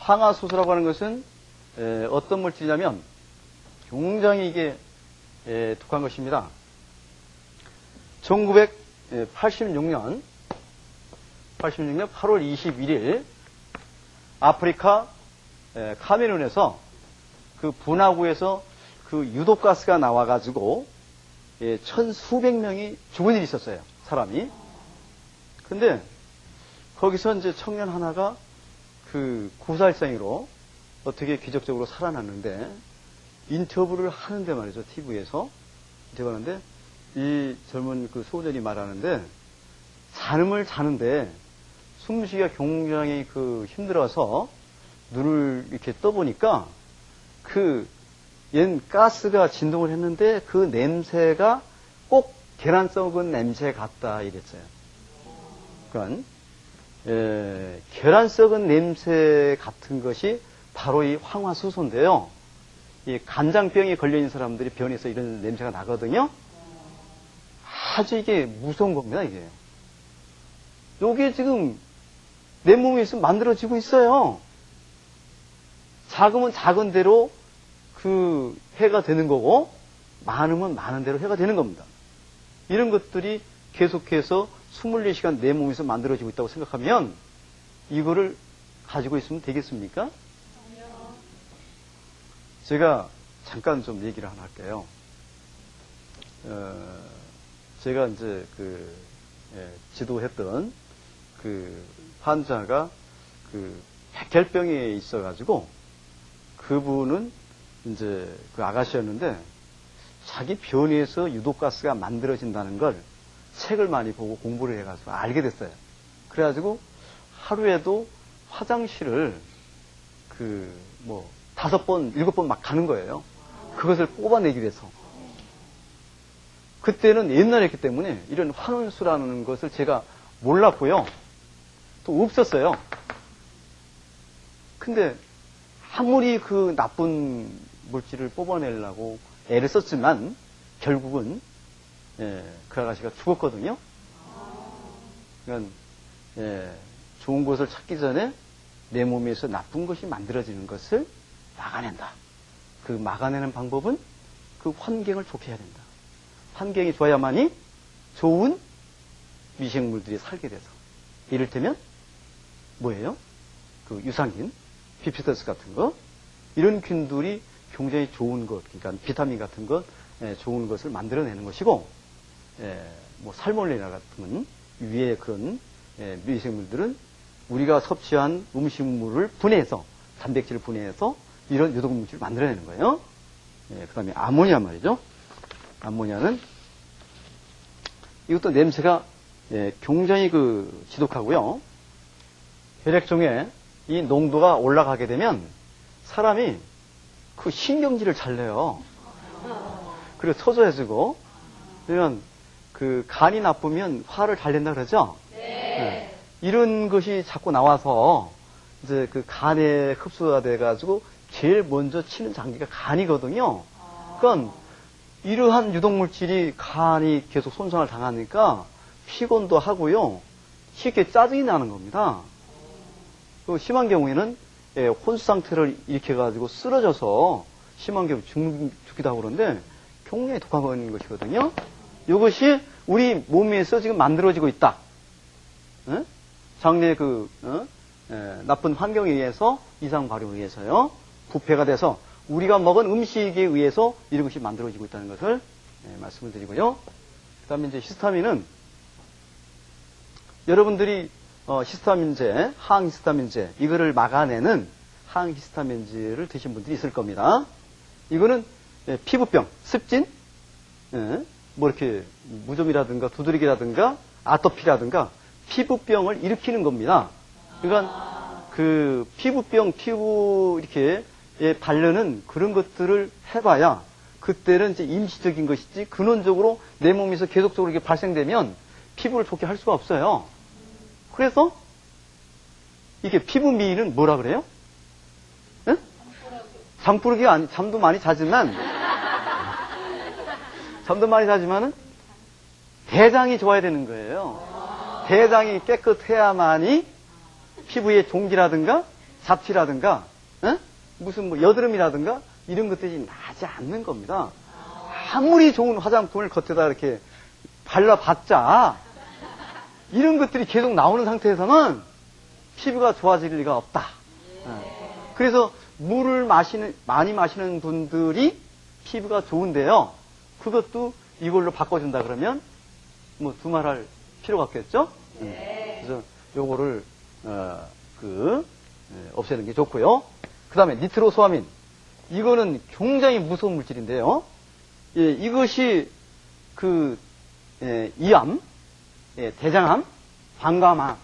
황화수소라고 하는 것은 어떤 물질이냐면 굉장히 이게 독한 것입니다. 1986년 8월 21일 아프리카 카메룬에서 그 분화구에서 그 유독가스가 나와가지고 천수백 명이 죽은 일이 있었어요. 사람이. 근데 거기서 이제 청년 하나가 그 구살생이로 어떻게 기적적으로 살아났는데 인터뷰를 하는데 말이죠. TV에서 인터뷰하는데 이 젊은 그 소년이 말하는데 잠을 자는데 숨쉬기가 굉장히 그 힘들어서 눈을 이렇게 떠보니까 그 얜 가스가 진동을 했는데 그 냄새가 꼭 계란 썩은 냄새 같다 이랬어요. 그러니까 계란 썩은 냄새 같은 것이 바로 이 황화수소인데요. 이 간장병에 걸려있는 사람들이 변해서 이런 냄새가 나거든요. 아주 이게 무서운 겁니다, 이게. 요게 지금 내 몸에 있으면 만들어지고 있어요. 작으면 작은 대로 그 해가 되는 거고, 많으면 많은 대로 해가 되는 겁니다. 이런 것들이 계속해서 24시간 내 몸에서 만들어지고 있다고 생각하면 이거를 가지고 있으면 되겠습니까? 제가 잠깐 좀 얘기를 하나 할게요. 제가 이제 지도했던 그 환자가 그 백혈병에 있어가지고 그분은 이제 그 아가씨였는데 자기 변에서 유독가스가 만들어진다는 걸 책을 많이 보고 공부를 해가지고 알게 됐어요. 그래가지고 하루에도 화장실을 5번, 7번 막 가는 거예요. 그것을 뽑아내기 위해서. 그때는 옛날에 했기 때문에 이런 환원수라는 것을 제가 몰랐고요. 또 없었어요. 근데 아무리 그 나쁜 물질을 뽑아내려고 애를 썼지만 결국은 그 아가씨가 죽었거든요. 그러니까 좋은 것을 찾기 전에 내 몸에서 나쁜 것이 만들어지는 것을 막아낸다. 그 막아내는 방법은 그 환경을 좋게 해야 된다. 환경이 좋아야만이 좋은 미생물들이 살게 돼서. 이를테면 뭐예요? 그 유산균, 비피더스 같은 거, 이런 균들이 굉장히 좋은 것, 그러니까 비타민 같은 것, 좋은 것을 만들어내는 것이고, 살모넬라 같은 위에 그런 미생물들은 우리가 섭취한 음식물을 분해해서, 단백질을 분해해서 이런 유독물질을 만들어내는 거예요. 그 다음에 아모니아 말이죠. 아모니아는 이것도 냄새가 굉장히 지독하고요. 혈액중에 이 농도가 올라가게 되면 사람이 그 신경질을 잘 내요. 그리고 초조해지고, 그러면 그 간이 나쁘면 화를 잘 낸다 그러죠? 네. 이런 것이 자꾸 나와서 이제 그 간에 흡수가 돼가지고 제일 먼저 치는 장기가 간이거든요. 그러니까 이러한 유독물질이 간이 계속 손상을 당하니까 피곤도 하고요. 쉽게 짜증이 나는 겁니다. 그 심한 경우에는 혼수 상태를 일으켜가지고 쓰러져서 심한 경우 죽기도 하고 그러는데 굉장히 독한 것이거든요. 이것이 우리 몸에서 지금 만들어지고 있다. 장내 나쁜 환경에 의해서, 이상 발효에 의해서요. 부패가 돼서 우리가 먹은 음식에 의해서 이런 것이 만들어지고 있다는 것을 말씀을 드리고요. 그 다음에 이제 히스타민은 여러분들이 히스타민제, 항히스타민제, 이거를 막아내는 항히스타민제를 드신 분들이 있을 겁니다. 이거는 피부병, 습진, 뭐 이렇게 무좀이라든가 두드러기라든가 아토피라든가 피부병을 일으키는 겁니다. 그러니까 그 피부병, 피부 이렇게 바르는 그런 것들을 해봐야 그때는 이제 임시적인 것이지 근원적으로 내 몸에서 계속적으로 이렇게 발생되면 피부를 좋게 할 수가 없어요. 그래서 이게 피부 미인은 뭐라 그래요? 응? 잠꾸러기가 아니, 잠도 많이 자지만은 대장이 좋아야 되는 거예요. 대장이 깨끗해야만이 피부의 종기라든가 잡티라든가, 무슨 뭐 여드름이라든가 이런 것들이 나지 않는 겁니다. 아무리 좋은 화장품을 겉에다 이렇게 발라봤자 이런 것들이 계속 나오는 상태에서는 피부가 좋아질 리가 없다. 그래서 물을 많이 마시는 분들이 피부가 좋은데요. 그것도 이걸로 바꿔준다 그러면 뭐 두말할 필요가 없겠죠? 그래서 요거를 없애는 게 좋고요. 그 다음에 니트로소아민. 이거는 굉장히 무서운 물질인데요. 예, 이것이 이암, 대장암, 방광암,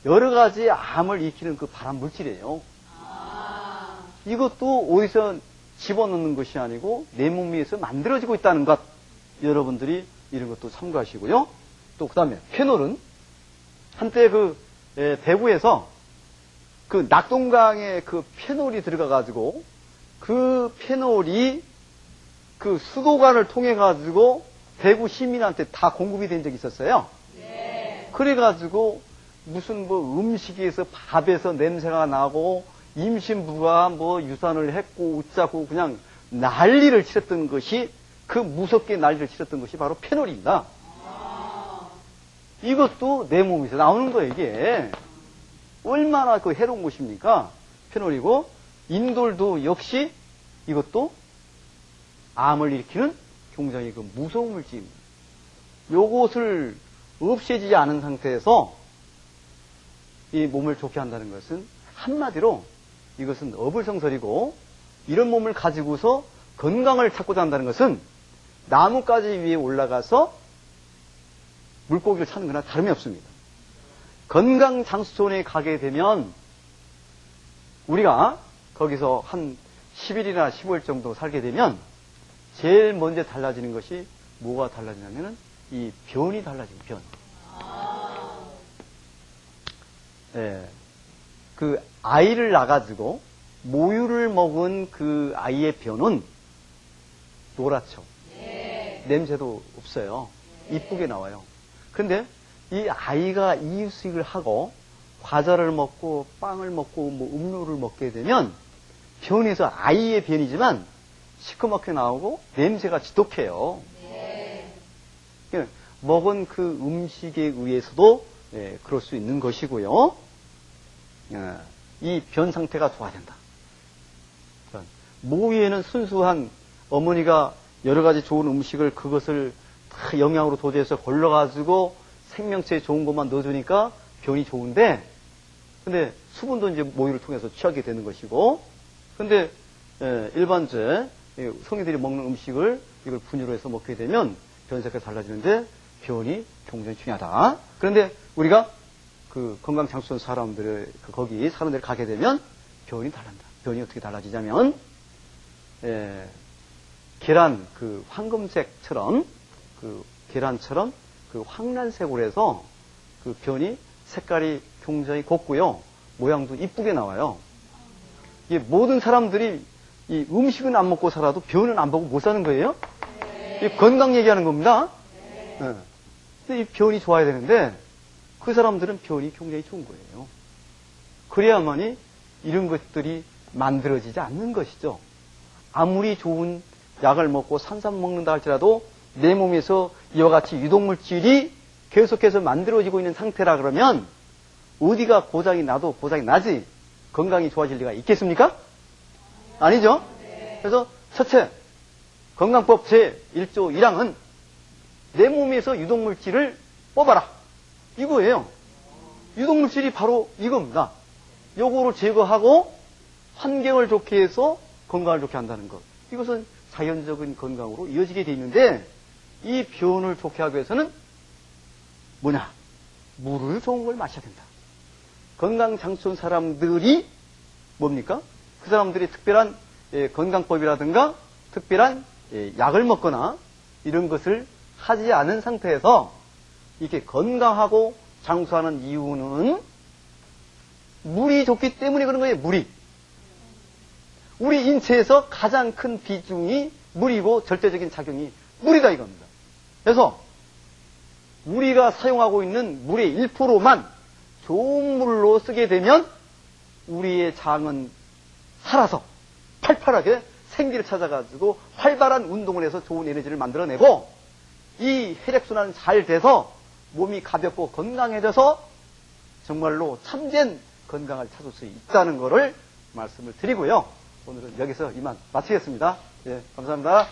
여러 가지 암을 일으키는 그 발암 물질이에요. 이것도 어디서 집어넣는 것이 아니고 내 몸 위에서 만들어지고 있다는 것. 여러분들이 이런 것도 참고하시고요. 또 그 다음에 페놀은 한때 대구에서 낙동강에 페놀이 들어가가지고 그 페놀이 수도관을 통해가지고 대구 시민한테 다 공급이 된 적이 있었어요. 그래가지고 무슨 뭐 음식에서 밥에서 냄새가 나고 임신부가 뭐 유산을 했고 웃자고 그냥 난리를 치렀던 것이 무섭게 난리를 치렀던 것이 바로 페놀입니다. 이것도 내 몸에서 나오는 거예요, 이게. 얼마나 해로운 것입니까? 페놀이고, 인돌도 역시 이것도 암을 일으키는 굉장히 무서운 물질입니다. 요것을 없애지지 않은 상태에서 이 몸을 좋게 한다는 것은 한마디로 이것은 어불성설이고, 이런 몸을 가지고서 건강을 찾고자 한다는 것은 나뭇가지 위에 올라가서 물고기를 찾는 거나 다름이 없습니다. 건강장수촌에 가게 되면 우리가 거기서 한 10일이나 15일 정도 살게 되면 제일 먼저 달라지는 것이 뭐가 달라지냐면은 이 변이 달라지는 변. 아이를 낳아가지고 모유를 먹은 그 아이의 변은 노랗죠. 냄새도 없어요. 이쁘게 나와요. 근데 이 아이가 이유식을 하고 과자를 먹고 빵을 먹고 뭐 음료를 먹게 되면 변에서 아이의 변이지만 시커멓게 나오고 냄새가 지독해요. 먹은 그 음식에 의해서도 그럴 수 있는 것이고요. 이 변 상태가 좋아야 된다. 모유에는 순수한 어머니가 여러 가지 좋은 음식을 그것을 다 영양으로 도제해서 걸러가지고 생명체에 좋은 것만 넣어주니까 변이 좋은데, 근데 수분도 이제 모유를 통해서 취하게 되는 것이고, 근데 일반적 성인들이 먹는 음식을 이걸 분유로 해서 먹게 되면 변색이 달라지는데 변이 굉장히 중요하다. 그런데 우리가 건강장수촌 사람들의 거기 사람들이 가게 되면 변이 달란다. 변이 어떻게 달라지냐면 계란 황금색처럼 계란처럼 황란색으로 해서 변이 색깔이 굉장히 곱고요. 모양도 이쁘게 나와요. 이게 모든 사람들이 이 음식은 안 먹고 살아도 변은 안 보고 못 사는 거예요. 이 건강 얘기하는 겁니다. 근데 이 변이 좋아야 되는데 그 사람들은 변이 굉장히 좋은 거예요. 그래야만이 이런 것들이 만들어지지 않는 것이죠. 아무리 좋은 약을 먹고 산삼 먹는다 할지라도 내 몸에서 이와 같이 유독물질이 계속해서 만들어지고 있는 상태라 그러면 어디가 고장이 나도 고장이 나지 건강이 좋아질 리가 있겠습니까? 아니죠? 그래서 첫째, 건강법 제1조 1항은 내 몸에서 유독물질을 뽑아라. 이거예요. 유독물질이 바로 이겁니다. 요거를 제거하고 환경을 좋게 해서 건강을 좋게 한다는 것. 이것은 자연적인 건강으로 이어지게 돼 있는데 이 변을 좋게 하기 위해서는 뭐냐? 물을 좋은 걸 마셔야 된다. 건강장수촌 사람들이 뭡니까? 그 사람들이 특별한 건강법이라든가 특별한 약을 먹거나 이런 것을 하지 않은 상태에서 이렇게 건강하고 장수하는 이유는 물이 좋기 때문에 그런 거예요. 물이. 우리 인체에서 가장 큰 비중이 물이고 절대적인 작용이 물이다 이겁니다. 그래서 우리가 사용하고 있는 물의 1%만 좋은 물로 쓰게 되면 우리의 장은 살아서 팔팔하게 생기를 찾아가지고 활발한 운동을 해서 좋은 에너지를 만들어내고, 이 혈액순환이 잘 돼서 몸이 가볍고 건강해져서 정말로 참된 건강을 찾을 수 있다는 것을 말씀을 드리고요. 오늘은 여기서 이만 마치겠습니다. 예, 감사합니다.